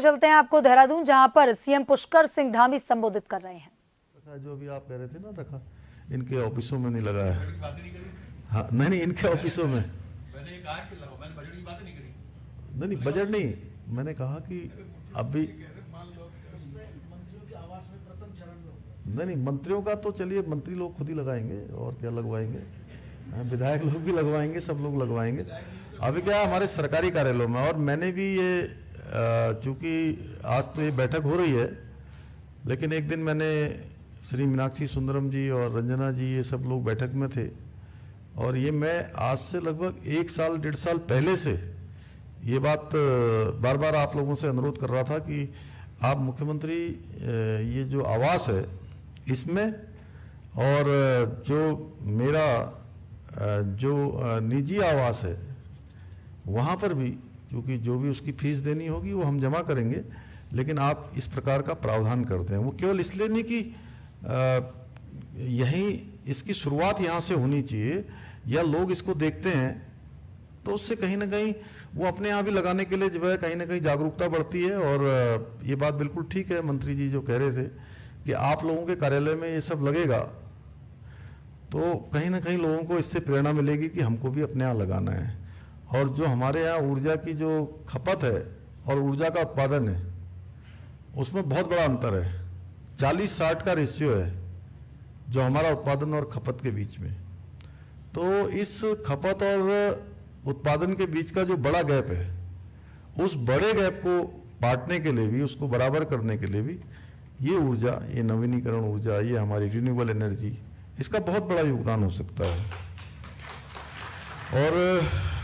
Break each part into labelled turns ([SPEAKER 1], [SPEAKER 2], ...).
[SPEAKER 1] चलते हैं आपको देहरादून, जहां पर सीएम पुष्कर सिंह धामी संबोधित कर रहे हैं।
[SPEAKER 2] जो भी आप कह रहे थे ना, रखा इनके ऑफिसों में नहीं लगा है। हाँ, नहीं इनके ऑफिसों में
[SPEAKER 3] मैंने कहा कि मैंने बजट की बात नहीं करी।
[SPEAKER 2] नहीं बजट नहीं, मैंने कहा कि अभी नहीं मंत्रियों का तो चलिए मंत्री लोग खुद ही लगाएंगे और क्या लगवाएंगे, विधायक लोग भी लगवाएंगे, सब लोग लगवाएंगे। अभी क्या हमारे सरकारी कार्यालयों में, और मैंने भी ये चूंकि आज तो ये बैठक हो रही है, लेकिन एक दिन मैंने श्री मीनाक्षी सुंदरम जी और रंजना जी ये सब लोग बैठक में थे, और ये मैं आज से लगभग 1 साल 1.5 साल पहले से ये बात बार बार आप लोगों से अनुरोध कर रहा था कि आप मुख्यमंत्री ये जो आवास है इसमें, और जो मेरा जो निजी आवास है वहाँ पर भी, क्योंकि जो भी उसकी फीस देनी होगी वो हम जमा करेंगे, लेकिन आप इस प्रकार का प्रावधान कर दें। वो केवल इसलिए नहीं कि यहीं इसकी शुरुआत यहाँ से होनी चाहिए, या लोग इसको देखते हैं तो उससे कहीं ना कहीं वो अपने यहाँ भी लगाने के लिए जो है कहीं ना कहीं जागरूकता बढ़ती है। और ये बात बिल्कुल ठीक है, मंत्री जी जो कह रहे थे कि आप लोगों के कार्यालय में ये सब लगेगा तो कहीं ना कहीं लोगों को इससे प्रेरणा मिलेगी कि हमको भी अपने यहाँ लगाना है। और जो हमारे यहाँ ऊर्जा की जो खपत है और ऊर्जा का उत्पादन है उसमें बहुत बड़ा अंतर है, 40-60 का रेशियो है जो हमारा उत्पादन और खपत के बीच में। तो इस खपत और उत्पादन के बीच का जो बड़ा गैप है, उस बड़े गैप को पाटने के लिए भी, उसको बराबर करने के लिए भी ये ऊर्जा, ये नवीनीकरण ऊर्जा, ये हमारी रिन्यूएबल एनर्जी, इसका बहुत बड़ा योगदान हो सकता है। और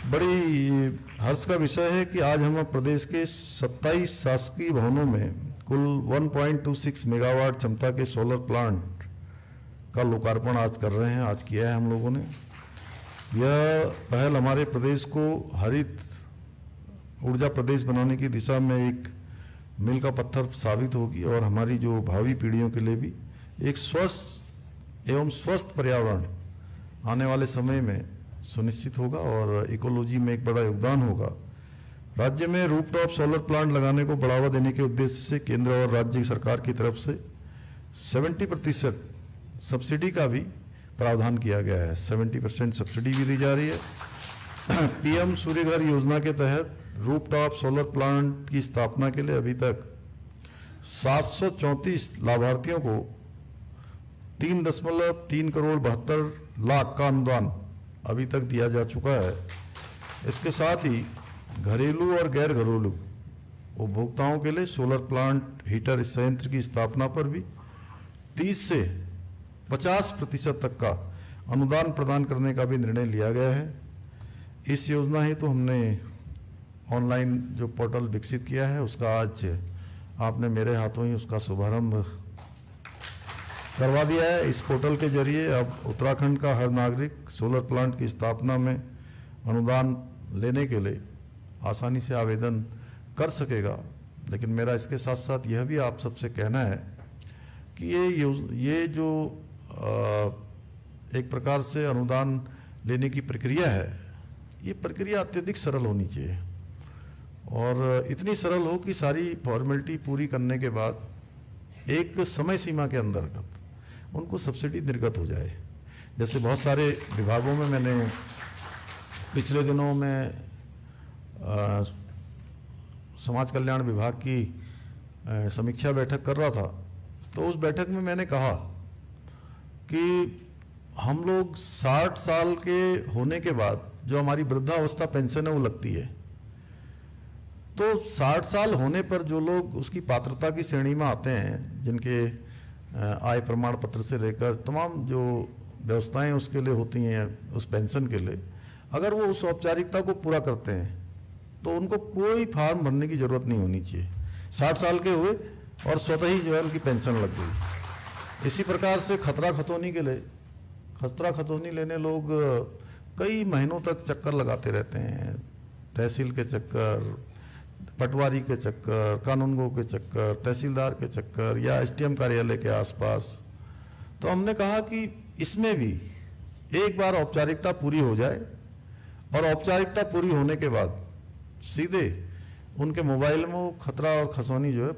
[SPEAKER 2] बड़ी हर्ष का विषय है कि आज हम प्रदेश के 27 शासकीय भवनों में कुल 1.26 मेगावाट क्षमता के सोलर प्लांट का लोकार्पण आज कर रहे हैं, आज किया है हम लोगों ने। यह पहल हमारे प्रदेश को हरित ऊर्जा प्रदेश बनाने की दिशा में एक मील का पत्थर साबित होगी, और हमारी जो भावी पीढ़ियों के लिए भी एक स्वस्थ एवं स्वस्थ पर्यावरण आने वाले समय में सुनिश्चित होगा, और इकोलॉजी में एक बड़ा योगदान होगा। राज्य में रूफटॉप सोलर प्लांट लगाने को बढ़ावा देने के उद्देश्य से केंद्र और राज्य सरकार की तरफ से 70% सब्सिडी का भी प्रावधान किया गया है। 70% सब्सिडी भी दी जा रही है। पीएम सूर्य घर योजना के तहत रूफटॉप सोलर प्लांट की स्थापना के लिए अभी तक 734 लाभार्थियों को 3.3 करोड़ 72 लाख का अनुदान अभी तक दिया जा चुका है। इसके साथ ही घरेलू और गैर घरेलू उपभोक्ताओं के लिए सोलर प्लांट हीटर संयंत्र की स्थापना पर भी 30 से 50% तक का अनुदान प्रदान करने का भी निर्णय लिया गया है। इस योजना हेतु तो हमने ऑनलाइन जो पोर्टल विकसित किया है, उसका आज आपने मेरे हाथों ही उसका शुभारंभ करवा दिया है। इस पोर्टल के जरिए अब उत्तराखंड का हर नागरिक सोलर प्लांट की स्थापना में अनुदान लेने के लिए आसानी से आवेदन कर सकेगा। लेकिन मेरा इसके साथ साथ यह भी आप सबसे कहना है कि ये जो एक प्रकार से अनुदान लेने की प्रक्रिया है, ये प्रक्रिया अत्यधिक सरल होनी चाहिए, और इतनी सरल हो कि सारी फॉर्मेलिटी पूरी करने के बाद एक समय सीमा के अंतर्गत उनको सब्सिडी निर्गत हो जाए। जैसे बहुत सारे विभागों में मैंने पिछले दिनों में समाज कल्याण विभाग की समीक्षा बैठक कर रहा था, तो उस बैठक में मैंने कहा कि हम लोग 60 साल के होने के बाद जो हमारी वृद्धावस्था पेंशन है वो लगती है, तो 60 साल होने पर जो लोग उसकी पात्रता की श्रेणी में आते हैं, जिनके आय प्रमाण पत्र से लेकर तमाम जो व्यवस्थाएं उसके लिए होती हैं उस पेंशन के लिए, अगर वो उस औपचारिकता को पूरा करते हैं तो उनको कोई फॉर्म भरने की जरूरत नहीं होनी चाहिए। 60 साल के हुए और स्वतः ही जो है उनकी पेंशन लग गई। इसी प्रकार से खतरा खतौनी के लिए, खतरा खतौनी लेने लोग कई महीनों तक चक्कर लगाते रहते हैं, तहसील के चक्कर, पटवारी के चक्कर, कानूनगो के चक्कर, तहसीलदार के चक्कर, या एसडीएम कार्यालय के आसपास। तो हमने कहा कि इसमें भी एक बार औपचारिकता पूरी हो जाए, और औपचारिकता पूरी होने के बाद सीधे उनके मोबाइल में वो खतरा और खसौनी जो है